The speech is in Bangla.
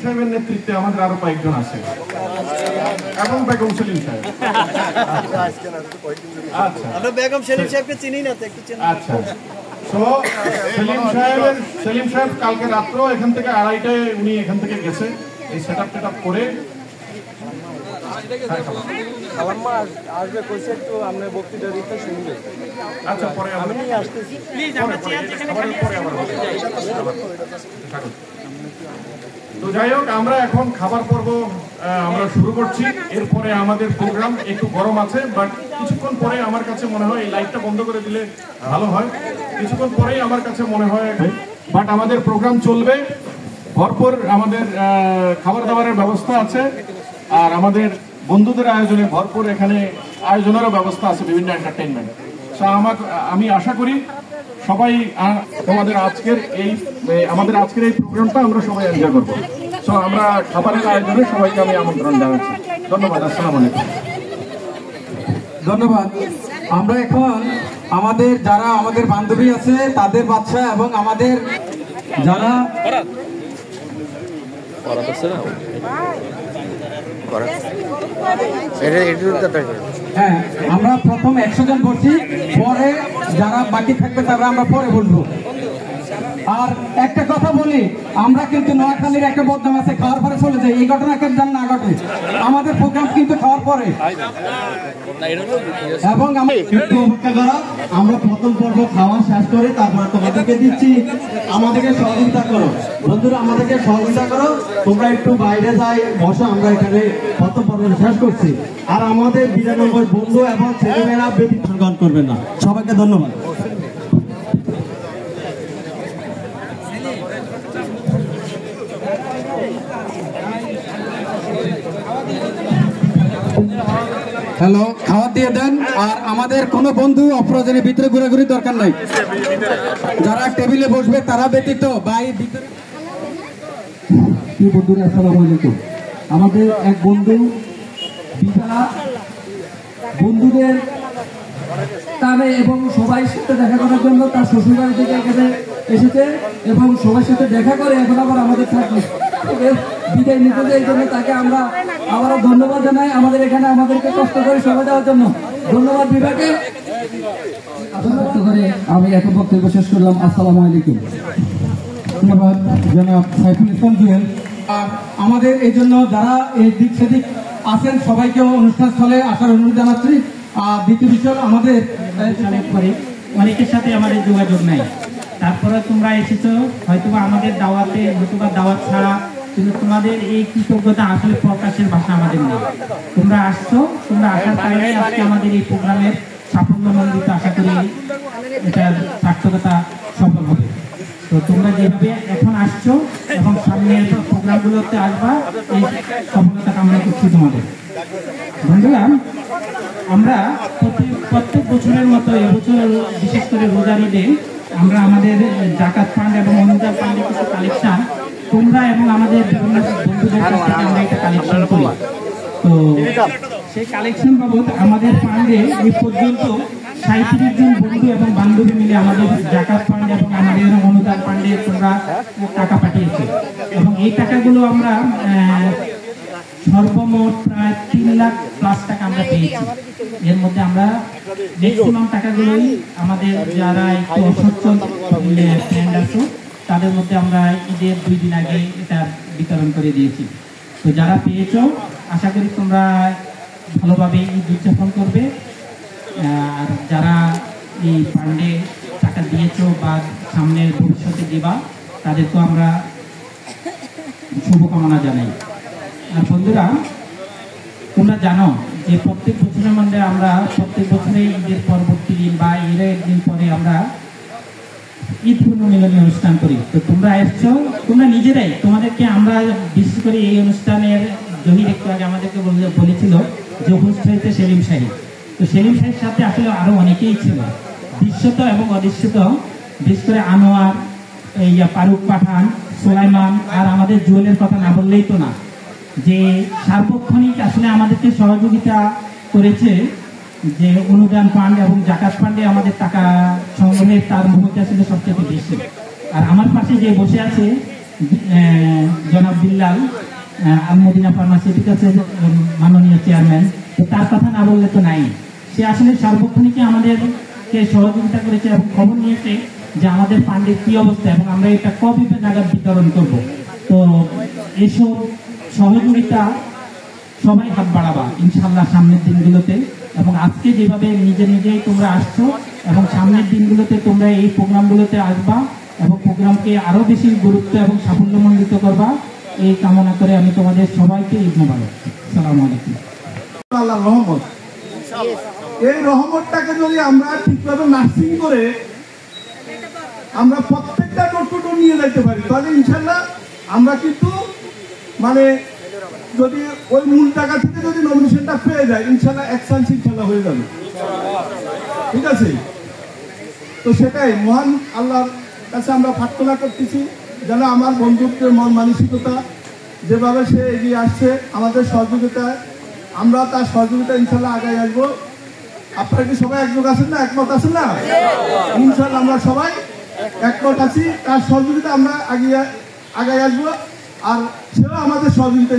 সাহেবের নেতৃত্বে আমাদের আরো কয়েকজন আছে এবং বেগম সেলিম সাহেব। আচ্ছা, আমরা বেগম সেলিম সাহেবকে চিনি না তো, একটু চিনি। আচ্ছা, তো সেলিম সাহেব কালকে রাত্র এখান থেকে 2:30টায় উনি এখান থেকে গেছে এই সেটআপ টেটআপ করে। আচ্ছা, পরে তো যাই হোক, আমরা এখন খাবার পর্ব আমরা শুরু করছি। এরপরে আমাদের প্রোগ্রাম একটু গরম আছে, বাট কিছুক্ষণ পরে আমার কাছে মনে হয় এই লাইটটা বন্ধ করে দিলে ভালো হয়। কিছুক্ষণ পরেই আমার কাছে মনে হয়, বাট আমাদের প্রোগ্রাম চলবে ভরপুর। আমাদের খাবার দাবারের ব্যবস্থা আছে, আর আমাদের বন্ধুদের আয়োজনে ভরপুর এখানে আয়োজনেরও ব্যবস্থা আছে, বিভিন্ন এন্টারটেইনমেন্ট। আমি আশা করি সবাই আমাদের আজকের এই প্রোগ্রামটা আমরা সবাই এনজয় করবো। সো আমরা খাবারের আয়োজনে সবাইকে আমি আমন্ত্রণ জানাচ্ছি। ধন্যবাদ। আসসালামু আলাইকুম। ধন্যবাদ। আমরা এখন যারা আমাদের বান্ধবী আছে তাদের বাচ্চা এবং আমাদের যারা হ্যাঁ, আমরা প্রথম 100 জন বলছি, পরে যারা বাকি থাকবে তারা আমরা পরে বলবো। আর একটা কথা বলি, আমরা কিন্তু নোয়াখালীর একটা বদনাম আছে, খাওয়ার পরে চলে যাই। এই ঘটনা কেন না ঘটে, আমাদের প্রোগ্রাম কিন্তু খাওয়ার পরে। এবং আমরা প্রথম পর্ব খাওয়া শেষ করে তারপরে তোমাদেরকে দিচ্ছি। আমাদেরকে সহযোগিতা করো বন্ধুরা, আমাদেরকে সহযোগিতা করো। তোমরা একটু বাইরে যাই বসো, আমরা এখানে প্রথম পর্ব শেষ করছি। আর আমাদের 92 বন্ধু এবং ছেলেমেয়েরা বেশি অংশগ্রহণ করবে না। সবাইকে ধন্যবাদ। হ্যালো, খাবার দিয়ে দেন। আর আমাদের কোনো বন্ধু অপ্রয়োজনে ভিতরে ঘুরাঘুরি দরকার নাই। যারা টেবিলে বসবে তারা ব্যতীত ভিতরে। বন্ধুরা, আসসালামু আলাইকুম। আমাদের এক বন্ধু বন্ধুদের টানে এবং সবাই সাথে দেখা করার জন্য তার শ্বশুরবাড়ি থেকে এখানে এসেছে এবং সবার সাথে দেখা করে এখন আবার আমাদের থাকবে বিদায় নিতে এই জন্য তাকে আমরা আবারও ধন্যবাদ জানাই। আমাদের এখানে আমাদেরকে কষ্ট করে সময় দেওয়ার জন্য ধন্যবাদ বিভাগে। আমি এখন বক্তব্য শেষ করলাম। আসসালামু আলাইকুম। ধন্যবাদ জনাব সাইফুল ইসলাম জুয়েল। আর আমাদের এই জন্য যারা এই দিক সেদিক আছেন সবাইকেও অনুষ্ঠান স্থলে আসার অনুরোধ জানাচ্ছি। আর দ্বিতীয় বিষয়, আমাদের অনেকের সাথে আমাদের যোগাযোগ নাই, তারপরে তোমরা এসেছো হয়তোবা আমাদের দাওয়াতে, হয়তোবা দাওয়াত ছাড়া, কিন্তু তোমাদের এই কৃতজ্ঞতা আসলে প্রকাশের ভাষা আমাদের নেই। তোমরা আসছো, তোমরা আসার কারণে আজকে আমাদের এই প্রোগ্রামের সাফল্যমণ্ডিত। আশা করি এটার সার্থকতা সফল হবে। তো তোমরা যেভাবে এখন আসছো এবং সামনের প্রোগ্রামগুলোতে আসবা, এই সফলতা কামনা করছি তোমাদের। বন্ধুরা, আমরা প্রত্যেক বছরের মতো এবছর বিশেষ করে রোজার ঈদে আমরা আমাদের জাকাত ফান্ড এবং অনুদান ফান্ডে কিছু কালেকশন তোমরা এবং আমাদের বিভিন্ন বন্ধুদের কাছ থেকে আমরা একটা কালেকশন করি। তো সেই কালেকশন বাবদ আমাদের ফান্ডে এই পর্যন্ত 37 জন বন্ধু এবং বান্ধবী মিলে আমাদের জাকাত ফান্ড এবং আমাদের অনুদান ফান্ডে তোমরা টাকা পাঠিয়েছে এবং এই টাকাগুলো আমরা সর্বমোট প্রায় 3 লাখ প্লাস টাকা আমরা পেয়েছি। এর মধ্যে আমরা ম্যাক্সিমাম টাকাগুলোই আমাদের যারা একটু অসচ্ছল ফ্রেন্ড আছে তাদের মধ্যে আমরা ঈদের 2 দিন আগে এটা বিতরণ করে দিয়েছি। তো যারা পেয়েছো আশা করি তোমরা ভালোভাবে ঈদ উদযাপন করবে। আর যারা এই ফান্ডে টাকা দিয়েছো বা সামনের ভবিষ্যতে দিবা তাদেরকেও আমরা শুভকামনা জানাই। আর বন্ধুরা, তোমরা জানো যে প্রত্যেক বছরের মধ্যে আমরা প্রত্যেক বছরে ঈদের পরবর্তী দিন বা এর একদিন পরে আমরা ঈদ পুনর্মিলনী অনুষ্ঠান করি। তো তোমরা এসছো, তোমরা নিজেরাই, তোমাদেরকে আমরা বিশেষ করে এই অনুষ্ঠানের জহির একটু আগে আমাদেরকে বলেছিল যে হোস্ট হয়েছে সেলিম সাহেব। তো সেলিম সাহেবের সাথে আসলে আরো অনেকেই ছিল, দৃশ্যত এবং অদৃশ্যত, বিশেষ করে আনোয়ার, ফারুক পাঠান, সোলাইমান, আর আমাদের জুয়েলের কথা না বললেই তো না, যে সার্বক্ষণিক আসলে আমাদেরকে সহযোগিতা করেছে। যে অনুদান ফান্ড এবং জাকাত ফান্ডে আমাদের টাকা সংগ্রহের তার মুহূর্তে আসলে সবচেয়ে বেশি। আর আমার পাশে যে বসে আছে জনাব বিল্লাল মদিনা ফার্মাসিউটিক্যালসের মাননীয় চেয়ারম্যান, তো তার কথা না বললে তো নাই। সে আসলে সার্বক্ষণিকই আমাদেরকে সহযোগিতা করেছে এবং খবর নিয়েছে যে আমাদের ফান্ডের কি অবস্থা এবং আমরা এটা কবে নাগাদ বিতরণ করব। তো এসব সহযোগিতা সবাই হাত বাড়াবা ইনশাল্লাহ সামনের দিনগুলোতে, এবং আজকে যেভাবে নিজেই তোমরা আসছো এবং সামনের দিনগুলোতে তোমরা এই প্রোগ্রামগুলোতে আসবা এবং প্রোগ্রামকে আরো বেশি গুরুত্ব এবং সাফল্যমণ্ডিত করবা, এই কামনা করে আমি তোমাদের সবাইকে ঈদ মোবারক। আসসালামু আলাইকুম। আল্লাহর রহমত, এই রহমতটাকে যদি আমরা ঠিকভাবে নার্সিং করে আমরা প্রত্যেকটা ডোর নিয়ে যেতে পারি, তাহলে ইনশাল্লাহ আমরা কিন্তু মানে যদি ওই মূল টাকা থেকে যদি নমিনেশনটা পেয়ে যায় ইনশাল্লাহ অ্যাকশন ইনশাল্লাহ হয়ে যাবে। ঠিক আছে, তো সেটাই মহান আল্লাহর কাছে আমরা প্রার্থনা করতেছি যেন আমার বন্ধুত্বের মন মানসিকতা যেভাবে সে এগিয়ে আসছে আমাদের সহযোগিতায়, আমরা তার সহযোগিতা ইনশাল্লাহ আগায় আসবো। আপনারা কি সবাই একমত আছেন না? একমত আছেন না? ইনশাল্লাহ আমরা সবাই একমত আছি, তার সহযোগিতা আমরা আগায় আসবো, আর সেও আমাদের সহযোগিতা